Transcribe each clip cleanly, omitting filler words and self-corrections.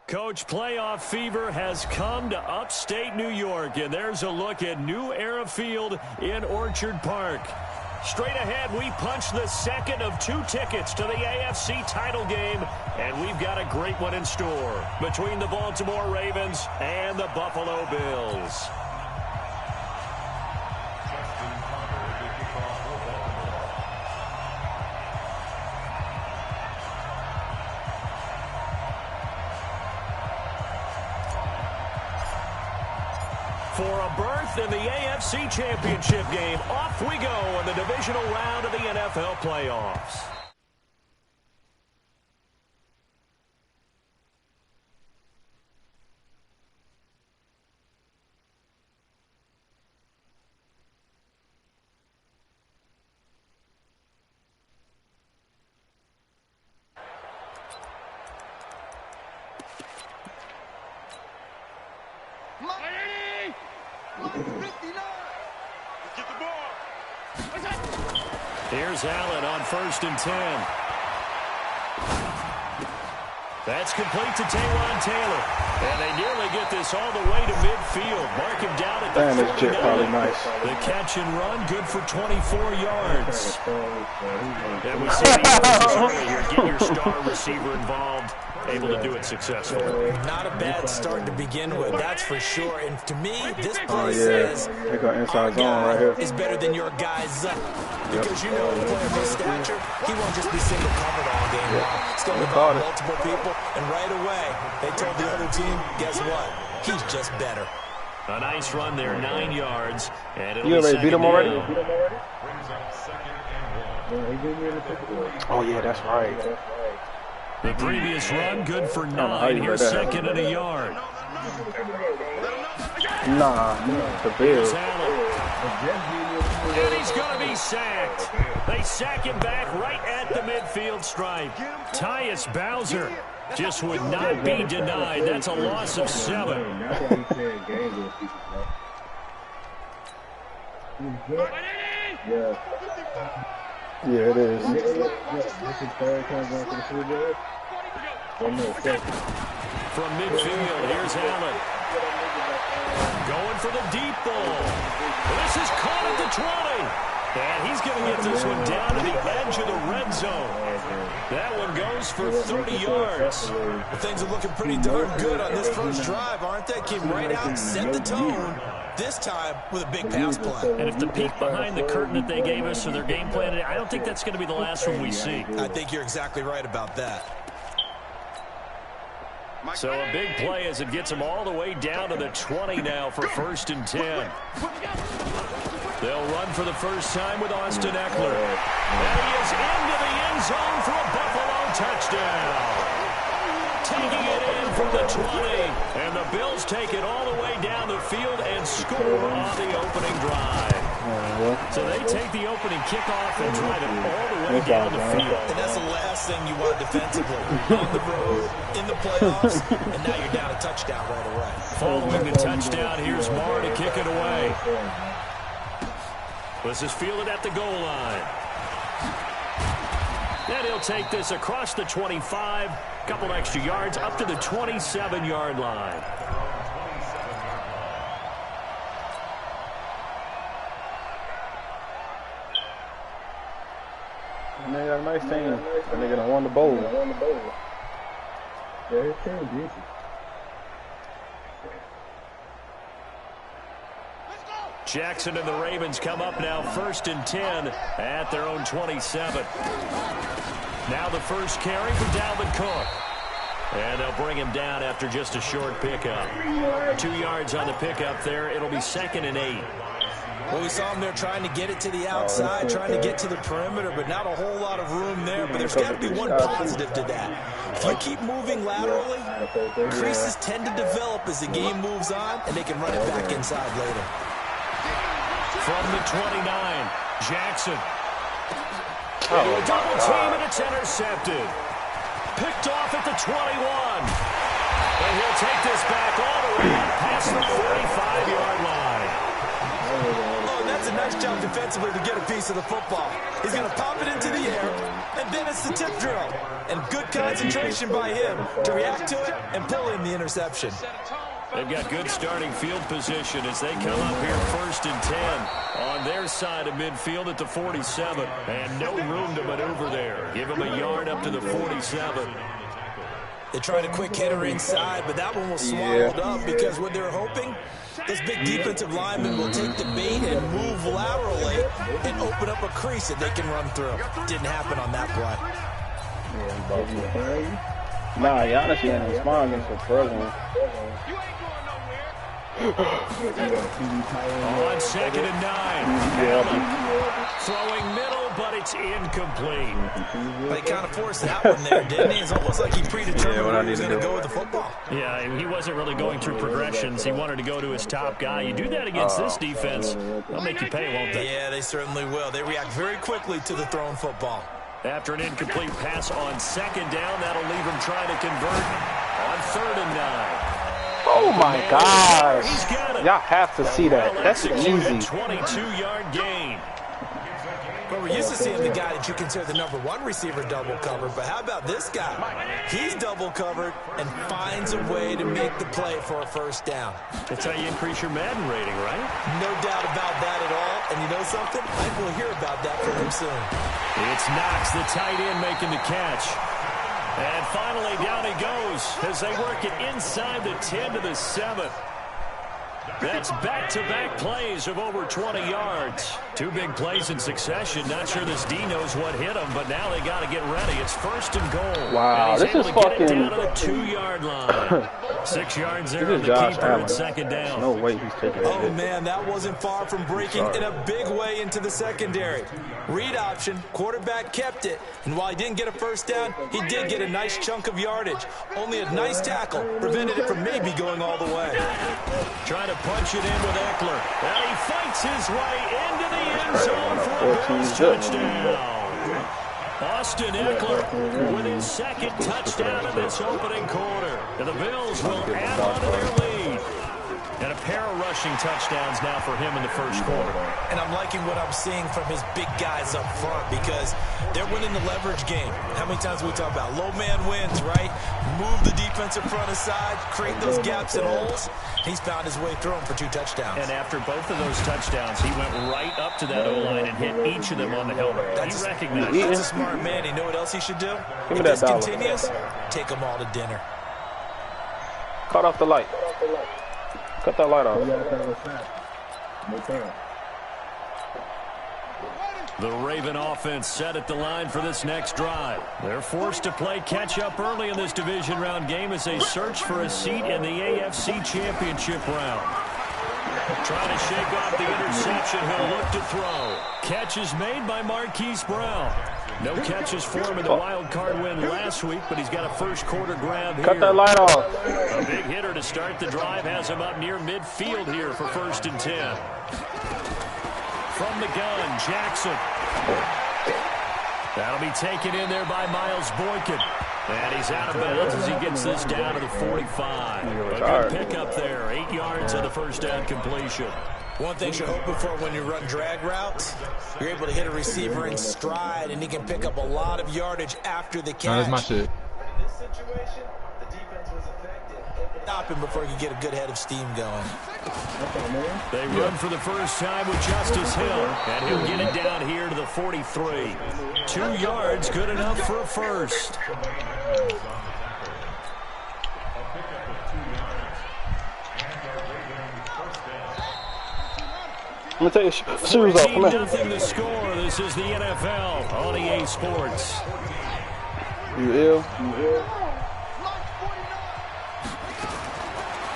Coach, playoff fever has come to upstate New York, and there's a look at New Era Field in Orchard Park. Straight ahead, we punch the second of 2 tickets to the AFC title game, and we've got a great one in store between the Baltimore Ravens and the Buffalo Bills. For a berth in the AFC Championship game, off we go in the divisional round of the NFL playoffs. Here's Allen on 1st and 10. That's complete to Taywan Taylor. And they nearly get this all the way to midfield. Mark him down at the 49. This chip probably nice. The catch and run, good for 24 yards. And we see the emphasis early here. Get your star receiver involved. Able to do it successfully. Not a bad start to begin with, that's for sure. And to me, this play says they got inside zone right here. Is better than your guy's because you know, a player of his stature, he won't just be single covered all game long. He's going to involve multiple people, and right away, they told the other team, guess what? He's just better. A nice run there, 9 yards. And it'll you already beat him already? Down. Oh, yeah, that's right. The previous run, good for 9. Here's 2nd and a yard. The Bills. And he's going to be sacked. They sack him back right at the midfield stripe. Tyus Bowser just would not be denied. That's a loss of 7. Yeah, it is. From midfield, here's Allen. Going for the deep ball. This is caught at the 20. And he's going to get this one down to the edge of the red zone. That one goes for 30 yards. Well, things are looking pretty darn good on this first drive, aren't they? Came right out, set the tone. This time with a big pass play. And if the peek behind the curtain that they gave us or their game plan, I don't think that's going to be the last one we see. I think you're exactly right about that. So a big play as it gets them all the way down to the 20 now for 1st and 10. They'll run for the first time with Austin Eckler. And he is into the end zone for a Buffalo touchdown. Taking it in from the 20. And the Bills take it all the way down the field and score on the opening drive. So they take the opening kickoff and drive it all the way down the field. And that's the last thing you want defensively. On the road, in the playoffs, and now you're down a touchdown right away. Following the touchdown, here's Marr to kick it away. This is fielded at the goal line. And he'll take this across the 25, couple extra yards, up to the 27-yard line. And they got a nice team. And they're going to win the bowl. Yeah, it's decent. Jackson and the Ravens come up now 1st and 10 at their own 27. Now the first carry for Dalvin Cook. And they'll bring him down after just a short pickup. 2 yards on the pickup there. It'll be 2nd and 8. Well, we saw him there trying to get it to the outside, trying to get to the perimeter, but not a whole lot of room there. But there's got to be one positive to that. If you keep moving laterally, creases tend to develop as the game moves on, and they can run it back inside later. From the 29, Jackson. Into a double team, and it's intercepted. Picked off at the 21. And he'll take this back all the way past the 45-yard line. Oh, that's an nice job defensively to get a piece of the football. He's going to pop it into the air, and then it's the tip drill. And good concentration by him to react to it and pull in the interception. They've got good starting field position as they come up here 1st and 10 on their side of midfield at the 47. And no room to maneuver there. Give them a yard up to the 47. They tried a quick hitter inside, but that one was swallowed up because what they're hoping, those big defensive linemen will take the bait and move laterally and open up a crease that they can run through. Didn't happen on that play. Nah, Giannis didn't respond against the president. On 2nd and 9. Throwing middle, but it's incomplete. They kind of forced that one there, didn't he? It's almost like he predetermined where he was going to go with the football. Yeah, he wasn't really going through progressions. He wanted to go to his top guy. You do that against this defense, they'll make you pay, won't they? Yeah, they certainly will. They react very quickly to the thrown football. After an incomplete pass on 2nd down, that'll leave him trying to convert on 3rd and 9. Oh my gosh. Y'all have to see that. That's easy. 22-yard gain. Well, we're used to seeing the guy that you consider the #1 receiver double covered, but how about this guy? He's double covered and finds a way to make the play for a 1st down. That's how you increase your Madden rating, right? No doubt about that at all. And you know something? I think we'll hear about that from him soon. It's Knox, the tight end, making the catch. And finally, down he goes as they work it inside the 10 to the 7. That's back-to-back plays of over 20 yards. 2 big plays in succession. Not sure this D knows what hit him, but now they got to get ready. It's 1st and goal. Wow, and he's this able is to fucking... get it down to the 2-yard line. 6 yards there on the keeper and 2nd down. No way he's taking it. Oh, man, that wasn't far from breaking in a big way into the secondary. Read option, quarterback kept it, and while he didn't get a 1st down, he did get a nice chunk of yardage. Only a nice tackle prevented it from maybe going all the way. Trying to punch it in with Eckler. And he fights his way into the end zone for a Bills touchdown. Austin Eckler with his 2nd touchdown in this opening quarter. And the Bills will add on to their lead. And a pair of rushing touchdowns now for him in the 1st quarter. And I'm liking what I'm seeing from his big guys up front because they're winning the leverage game. How many times we talk about low man wins, right? Move the defensive front aside, create those gaps and holes. He's found his way through them for 2 touchdowns. And after both of those touchdowns, he went right up to that O-line and hit each of them on the helmet. He recognized it. That's a smart man. You know what else he should do? Give me if that this dollar. continues, take them all to dinner. Cut off the light. Cut that light off. The Raven offense set at the line for this next drive. They're forced to play catch-up early in this division round game as they search for a seat in the AFC Championship round. Trying to shake off the interception. He'll look to throw. Catch is made by Marquise Brown. No catches for him in the wild card win last week, but he's got a 1st quarter grab here. Cut that light off. A big hitter to start the drive has him up near midfield here for 1st and 10. From the gun, Jackson. That'll be taken in there by Miles Boykin. And he's out of bounds as he gets this down to the 45. A good pickup there. 8 yards on the 1st down completion. One thing you're hoping for when you run drag routes, you're able to hit a receiver in stride, and he can pick up a lot of yardage after the catch. That's my shit. In this situation, the defense was effective. Stop him before he can get a good head of steam going. They run for the first time with Justice Hill, and he'll get it down here to the 43. 2 yards, good enough for a 1st. Let me take your shoes off. Come here. Nothing to score. This is the NFL on EA Sports. You ill?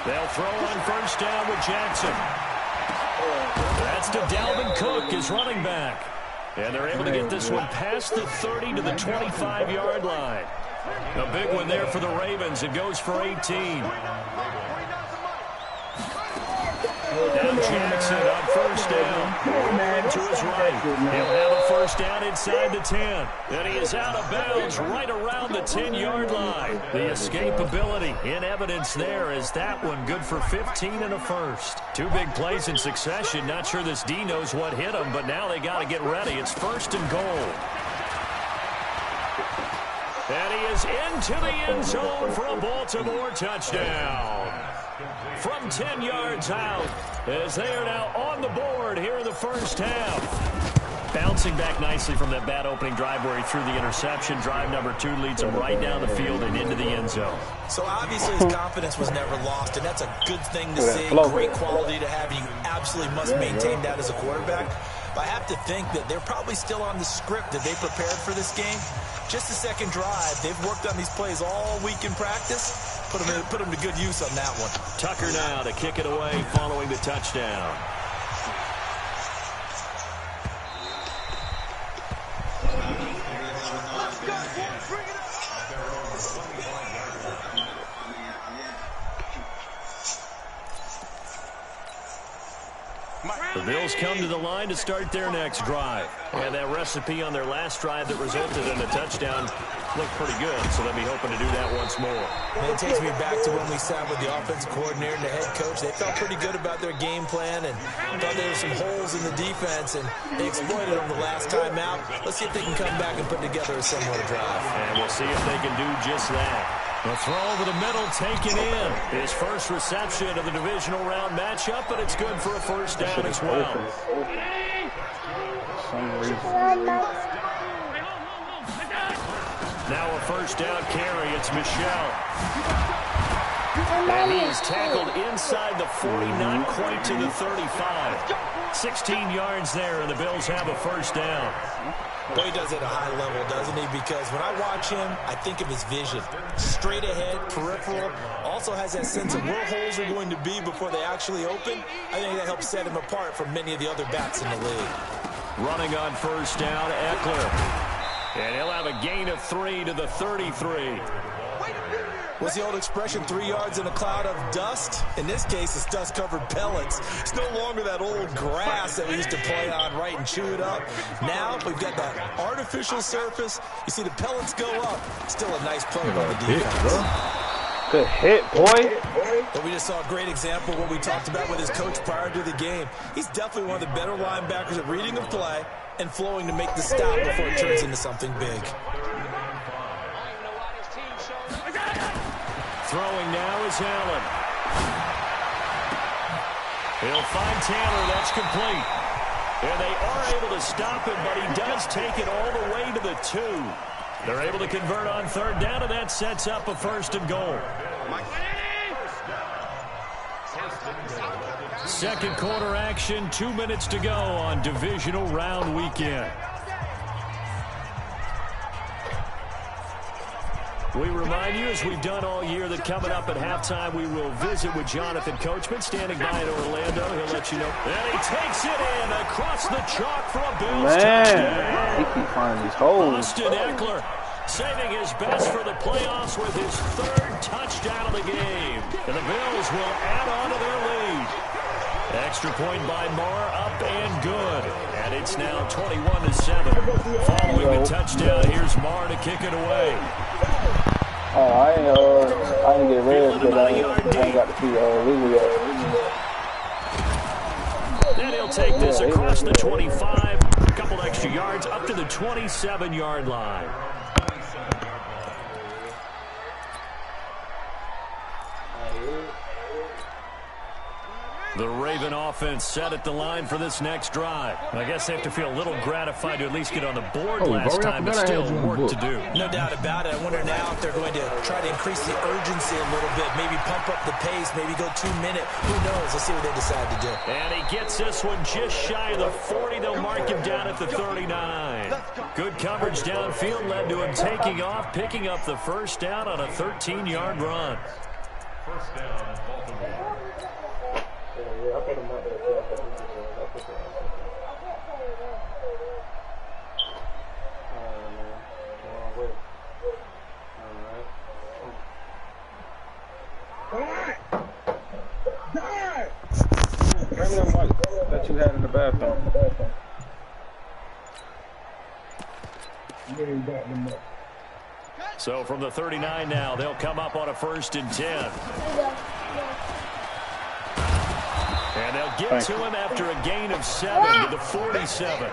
They'll throw on 1st down with Jackson. That's to Dalvin Cook, his running back. And they're able to get this one past the 30 to the 25-yard line. A big one there for the Ravens. It goes for 18. Now Jackson on first down. Rolling to his right. He'll have a first down inside the 10. And he is out of bounds right around the 10-yard line. The escapability in evidence there as that one good for 15 and a first. Two big plays in succession. Not sure this D knows what hit him, but now they got to get ready. It's first and goal. And he is into the end zone for a Baltimore touchdown. From 10 yards out, as they are now on the board here in the first half. Bouncing back nicely from that bad opening drive where he threw the interception. Drive number 2 leads him right down the field and into the end zone. So obviously his confidence was never lost, and that's a good thing to see. Great quality to have. You absolutely must maintain that as a quarterback. But I have to think that they're probably still on the script that they prepared for this game. Just the second drive. They've worked on these plays all week in practice. Put them to good use on that one. Tucker now to kick it away following the touchdown. The Bills come to the line to start their next drive. And that recipe on their last drive that resulted in a touchdown looked pretty good, so they'll be hoping to do that once more. And it takes me back to when we sat with the offensive coordinator and the head coach. They felt pretty good about their game plan and thought there were some holes in the defense, and they exploited them the last time out. Let's see if they can come back and put together a similar drive. And we'll see if they can do just that. The throw over the middle taken in. His first reception of the divisional round matchup, but it's good for a first down as well. Now a first down carry. It's Michelle. And he is tackled inside the 40, not quite to the 35. 16 yards there, and the Bills have a first down. Boy, he does it at a high level, doesn't he? Because when I watch him, I think of his vision. Straight ahead, peripheral. Also has that sense of where holes are going to be before they actually open. I think that helps set him apart from many of the other backs in the league. Running on first down, Eckler. And he'll have a gain of 3 to the 33. What's the old expression, 3 yards in a cloud of dust? In this case, it's dust-covered pellets. It's no longer that old grass that we used to play on, right, and chew it up. Now we've got that artificial surface. You see the pellets go up. Still a nice play by the defense. Good hit, boy. But we just saw a great example of what we talked about with his coach prior to the game. He's definitely one of the better linebackers at reading a play and flowing to make the stop before it turns into something big. Throwing now is Allen. He'll find Tanner. That's complete. And they are able to stop him, but he does take it all the way to the 2. They're able to convert on third down, and that sets up a first and goal. Second quarter action, 2 minutes to go on divisional round weekend. We remind you, as we've done all year, that coming up at halftime, we will visit with Jonathan Coachman, standing by in Orlando. He'll let you know. And he takes it in across the chalk for a Bills touchdown. He keeps finding these holes. Austin Eckler saving his best for the playoffs with his 3rd touchdown of the game. And the Bills will add on to their lead. Extra point by Marr, up and good. And it's now 21-7. Following the touchdown, here's Marr to kick it away. Oh, I ain't get red because I ain't got to see liveeee. Then he'll take this across the 25, a couple extra yards up to the 27-yard line. The Raven offense set at the line for this next drive. I guess they have to feel a little gratified to at least get on the board last time, but still work to do. No doubt about it. I wonder now if they're going to try to increase the urgency a little bit, maybe pump up the pace, maybe go 2 minute. Who knows? Let's see what they decide to do. And he gets this one just shy of the 40. They'll mark him down at the 39. Good coverage downfield led to him taking off, picking up the first down on a 13-yard run. First down, Baltimore. Yeah, I put him out there. in the bathroom. So from the 39 now, they'll come up on a 1st and 10. And they'll get to him after a gain of 7 to the 47.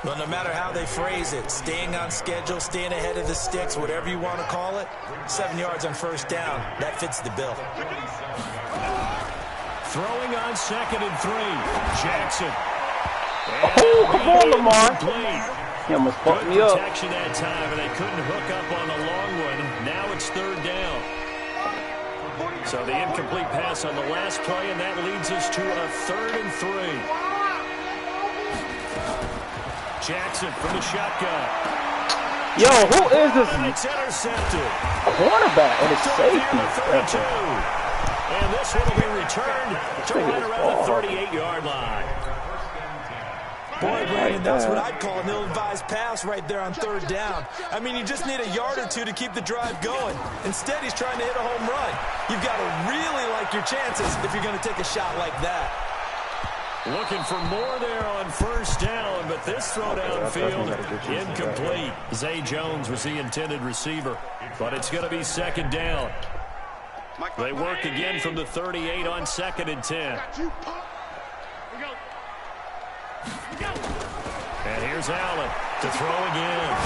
Well, no matter how they phrase it, staying on schedule, staying ahead of the sticks, whatever you want to call it, 7 yards on 1st down, that fits the bill. Throwing on 2nd and 3. Jackson. Oh, come on, Lamar. He almost fucked me up. Protection that time, and they couldn't hook up on the long one. Now it's 3rd down. So the incomplete pass on the last play, and that leads us to a 3rd and 3. Jackson from the shotgun. Yo, who is this? It's intercepted. Cornerback or the safety? And this one will be returned to right around the 38-yard line. Boy, Brandon, that's what I'd call an ill-advised pass right there on 3rd down. I mean, you just need a yard or two to keep the drive going. Instead, he's trying to hit a home run. You've got to really like your chances if you're going to take a shot like that. Looking for more there on 1st down, but this throw downfield incomplete. Zay Jones was the intended receiver, but it's going to be 2nd down. They work again from the 38 on 2nd and 10. And here's Allen to throw again.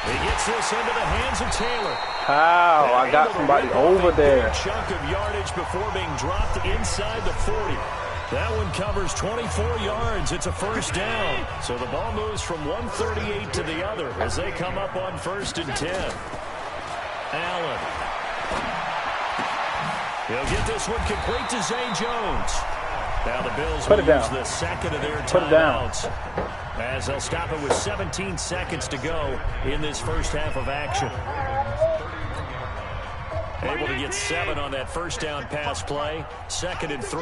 He gets this into the hands of Taylor. How? I got somebody over there. A chunk of yardage before being dropped inside the 40. That one covers 24 yards. It's a 1st down. So the ball moves from 138 to the other as they come up on 1st and 10. Allen. He'll get this one complete to Zay Jones. Now the Bills will use the 2nd of their timeouts as they'll stop it with 17 seconds to go in this 1st half of action. Able to get 7 on that 1st down pass play. 2nd and 3.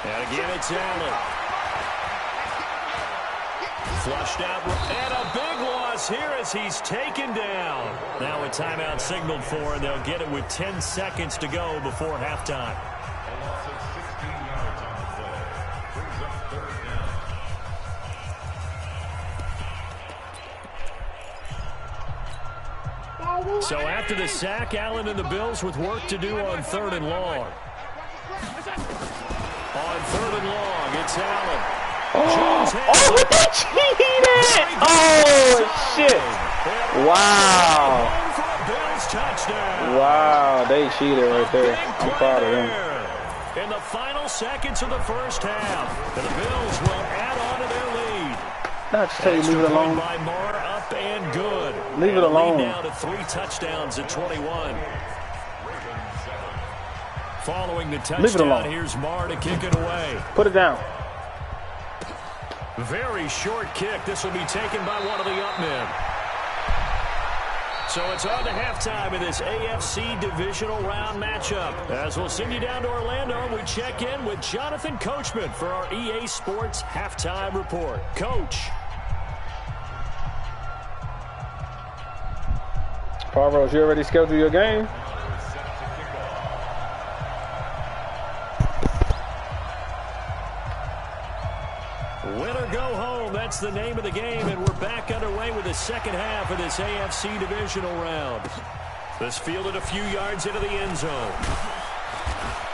And again, it's Allen. Flushed out, and a big loss here as he's taken down. Now a timeout signaled for, and they'll get it with 10 seconds to go before halftime. So after the sack, Allen and the Bills with work to do on 3rd and long. On 3rd and long, it's Allen. Oh, they cheated! Oh, shit. Wow. Wow, they cheated right there. I'm proud of them. In the final seconds of the 1st half, and the Bills will add on to their lead. Not to tell you, leave it alone. By Moore, up and good. Leave it alone. Now to 3 touchdowns at 21. Following the touchdown, here's Marr to kick it away. Put it down. Very short kick. This will be taken by one of the up men. So it's on to halftime in this AFC divisional round matchup. As we'll send you down to Orlando, we check in with Jonathan Coachman for our EA Sports halftime report. Coach. Parvos, you already scheduled your game? Win or go home, that's the name of the game, and we're back underway with the 2nd half of this AFC divisional round. This fielded a few yards into the end zone.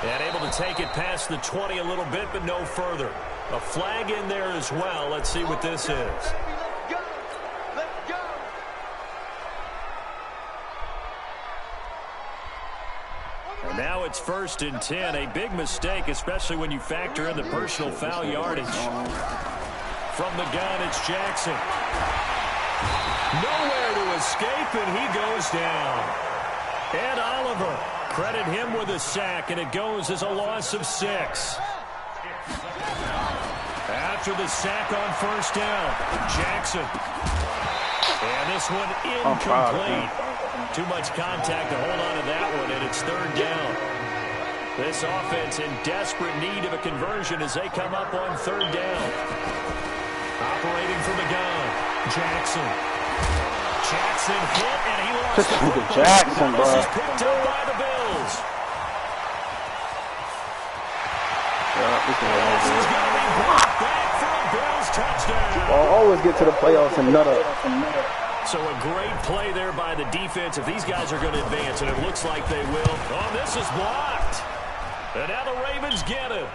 And able to take it past the 20 a little bit, but no further. A flag in there as well. Let's see what this is. And now it's 1st and 10. A big mistake, especially when you factor in the personal foul yardage. From the gun, it's Jackson. Nowhere to escape, and he goes down. Ed Oliver, credit him with a sack, and it goes as a loss of 6. After the sack on 1st down, Jackson. And this one incomplete. Too much contact to hold on to that one, and it's 3rd down. This offense in desperate need of a conversion as they come up on 3rd down. Operating from the gun, Jackson. Jackson hit, and he lost the football. Jackson, bro. This is picked up by the Bills. This is going to be brought back for a Bills touchdown. Well, always get to the playoffs and nut up. So a great play there by the defense. If these guys are going to advance, and it looks like they will. Oh, this is blocked. And now the Ravens get it.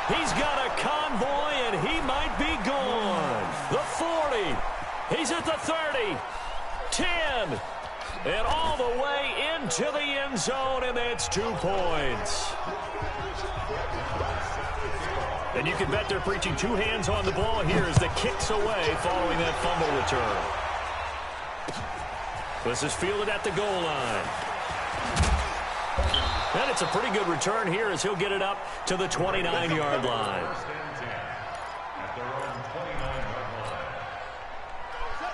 He's got a convoy, and he might be gone. The 40. He's at the 30. 10. And all the way into the end zone, and that's 2 points. And you can bet they're preaching 2 hands on the ball here as the kick's away following that fumble return. This is fielded at the goal line. And it's a pretty good return here as he'll get it up to the 29-yard line.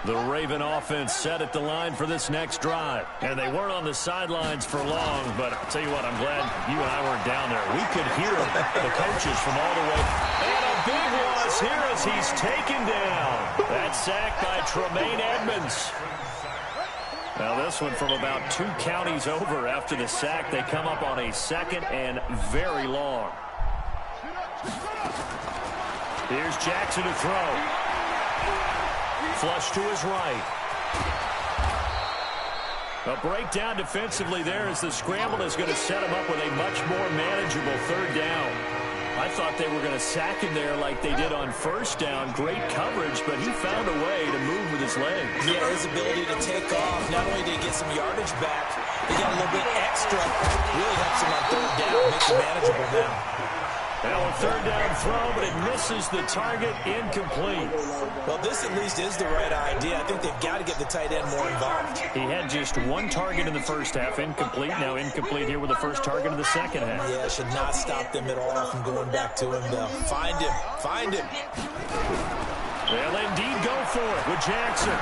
The Raven offense set at the line for this next drive. And they weren't on the sidelines for long, but I'll tell you what, I'm glad you and I weren't down there. We could hear the coaches from all the way. And a big loss here as he's taken down. That sack by Tremaine Edmonds. Now this one from about 2 counties over after the sack. They come up on a 2nd and very long. Here's Jackson to throw. Flush to his right. A breakdown defensively there as the scramble is going to set him up with a much more manageable 3rd down. I thought they were going to sack him there like they did on 1st down. Great coverage, but he found a way to move with his legs. Yeah, his ability to take off. Not only did he get some yardage back, he got a little bit extra. Really helps him on 3rd down. Makes it manageable now. Now a 3rd down throw, but it misses the target. Incomplete. Well, this at least is the right idea. I think they've got to get the tight end more involved. He had just 1 target in the 1st half. Incomplete. Now incomplete here with the 1st target in the 2nd half. Yeah, should not stop them at all from going back to him, though. Find him. Find him. They'll indeed go for it with Jackson.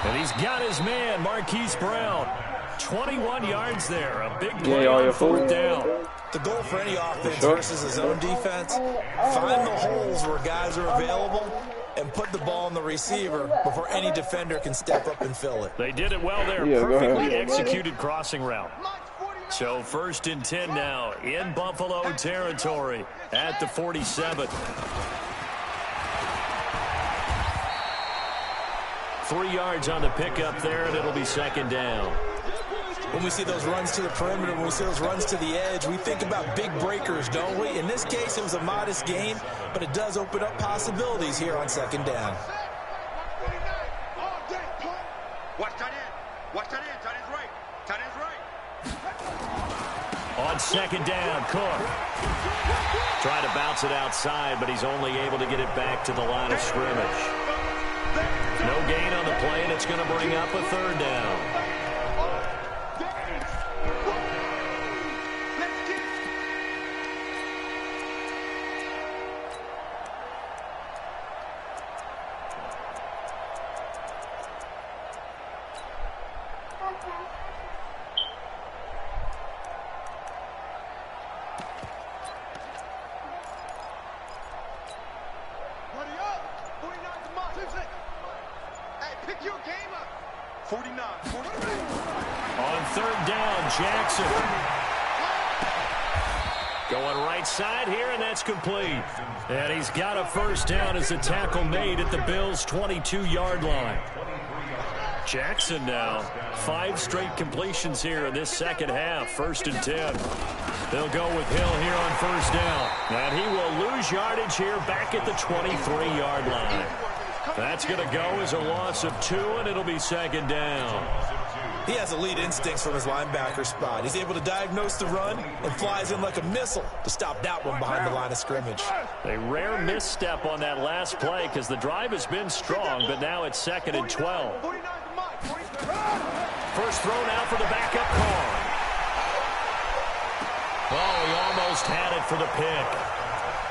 And he's got his man, Marquise Brown. 21 yards there. A big play on 4th down. The goal for any offense versus his own defense, find the holes where guys are available and put the ball in the receiver before any defender can step up and fill it. They did it well there. Perfectly executed crossing route. So 1st and 10 now in Buffalo territory at the 47. 3 yards on the pickup there, and it'll be 2nd down. When we see those runs to the perimeter, when we see those runs to the edge, we think about big breakers, don't we? In this case, it was a modest gain, but it does open up possibilities here on 2nd down. Watch tight end. Watch tight end. Tight end's right. Tight end's right. On 2nd down, Cook. Trying to bounce it outside, but he's only able to get it back to the line of scrimmage. No gain on the play, and it's going to bring up a 3rd down. Jackson. Going right side here, and that's complete. And he's got a 1st down as the tackle made at the Bills' 22-yard line. Jackson now, 5 straight completions here in this 2nd half. 1st and 10. They'll go with Hill here on 1st down. And he will lose yardage here back at the 23-yard line. That's going to go as a loss of 2, and it'll be 2nd down. He has elite instincts from his linebacker spot. He's able to diagnose the run and flies in like a missile to stop that one behind the line of scrimmage. A rare misstep on that last play because the drive has been strong, but now it's 2nd and 12. First throw now for the backup Carr. Oh, he almost had it for the pick.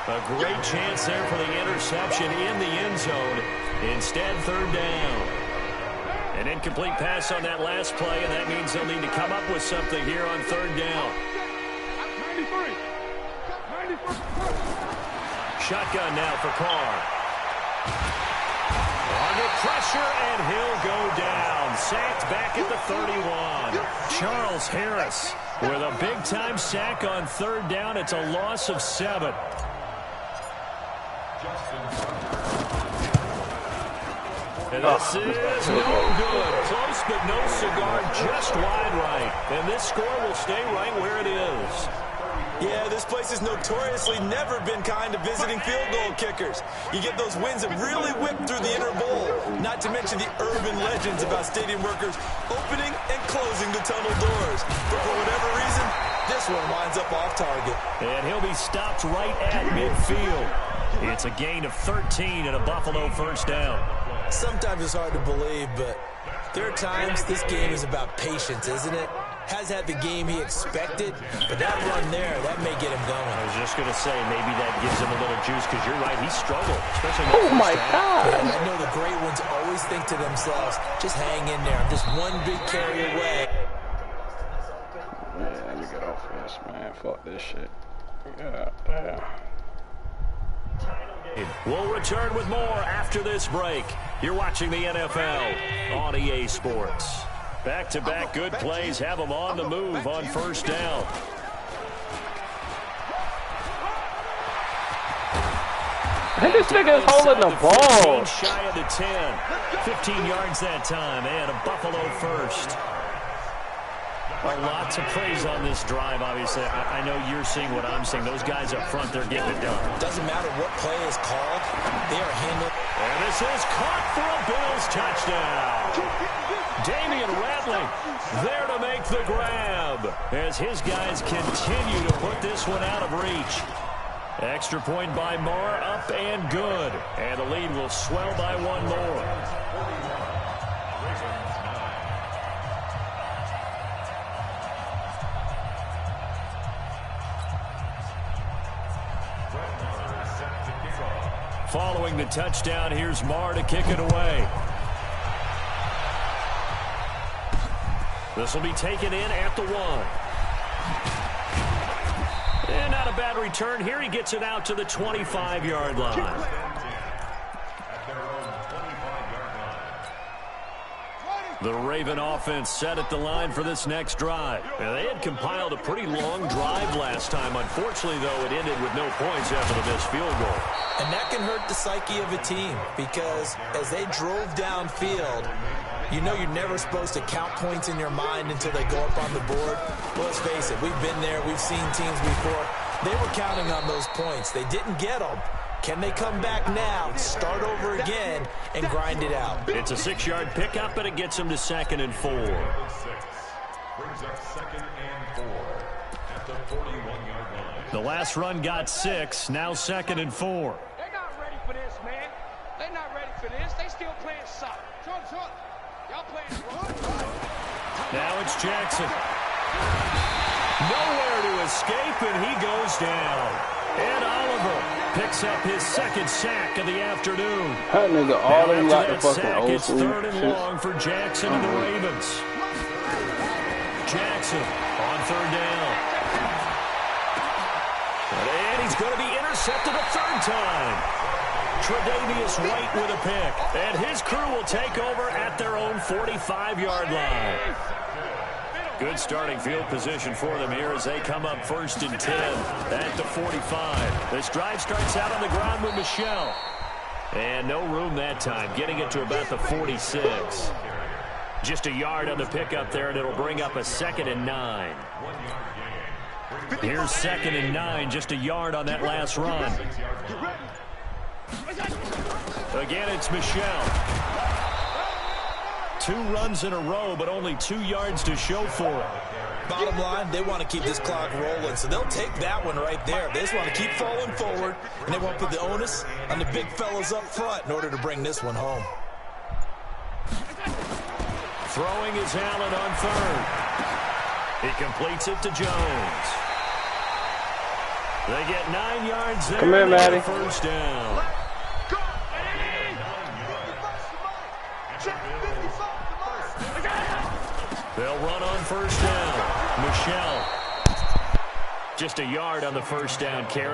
A great chance there for the interception in the end zone. Instead, 3rd down. An incomplete pass on that last play, and that means they'll need to come up with something here on 3rd down. Shotgun now for Carr. Under pressure, and he'll go down. Sacked back at the 31. Charles Harris with a big big-time sack on third down. It's a loss of 7. And this is no good. Close, but no cigar, just wide right. And this score will stay right where it is. Yeah, this place has notoriously never been kind to visiting field goal kickers. You get those wins that really whip through the inner bowl, not to mention the urban legends about stadium workers opening and closing the tunnel doors. But for whatever reason, this one winds up off target. And he'll be stopped right at midfield. It's a gain of 13 and a Buffalo first down. Sometimes it's hard to believe, but there are times this game is about patience, isn't it? Has had the game he expected, but that run there, that may get him going. I was just going to say, maybe that gives him a little juice, because you're right, he struggled, especially oh my God. And I know the great ones always think to themselves, just hang in there, I'm just one big carry away. Yeah, let me get off this, man. Fuck this shit. Yeah, damn. We'll return with more after this break. You're watching the NFL on EA Sports. Back-to-back good plays have them on the move on first down. And this nigga is holding the ball. Shy of the 10. 15 yards that time, and a Buffalo first. Lots of praise on this drive, obviously. I know you're seeing what I'm seeing. Those guys up front, they're getting it done. Doesn't matter what play is called. They are handled. And this is caught for a Bills touchdown. Damian Ratley there to make the grab as his guys continue to put this one out of reach. Extra point by Moore, up and good. And the lead will swell by one more. Following the touchdown, here's Marr to kick it away. This will be taken in at the 1. And not a bad return. Here he gets it out to the 25-yard line. The Raven offense set at the line for this next drive. Now, they had compiled a pretty long drive last time. Unfortunately, though, it ended with no points after the missed field goal. And that can hurt the psyche of a team because as they drove downfield, you know you're never supposed to count points in your mind until they go up on the board. Well, let's face it, we've been there. We've seen teams before. They were counting on those points. They didn't get them. Can they come back now, start over again, and grind it out? It's a 6-yard pickup, and it gets them to 2nd and 4. Brings up 2nd and 4 at the 41-yard line. The last run got 6, now 2nd and 4. They're not ready for this, man. They're not ready for this. They still playing soccer. Y'all playing run. Now it's Jackson. Nowhere to escape, and he goes down. And Oliver picks up his 2nd sack of the afternoon. That nigga already got the fucking sack, old it's school 3rd and shit. long for Jackson and the Ravens. Jackson on 3rd down. And he's going to be intercepted a 3rd time. Tre'Davious White with a pick. And his crew will take over at their own 45-yard line. Good starting field position for them here as they come up 1st and 10 at the 45. This drive starts out on the ground with Michelle. And no room that time, getting it to about the 46. Just a yard on the pickup there, and it'll bring up a 2nd and 9. Here's 2nd and 9, just a yard on that last run. Again, it's Michelle. 2 runs in a row, but only 2 yards to show for it. Bottom line, they want to keep this clock rolling, so they'll take that one right there. They just want to keep falling forward, and they want to put the onus on the big fellas up front in order to bring this one home. Throwing is Allen on 3rd. He completes it to Jones. They get 9 yards there. Come here, Maddie. First down. They'll run on 1st down. Michelle. Just a yard on the 1st down carry.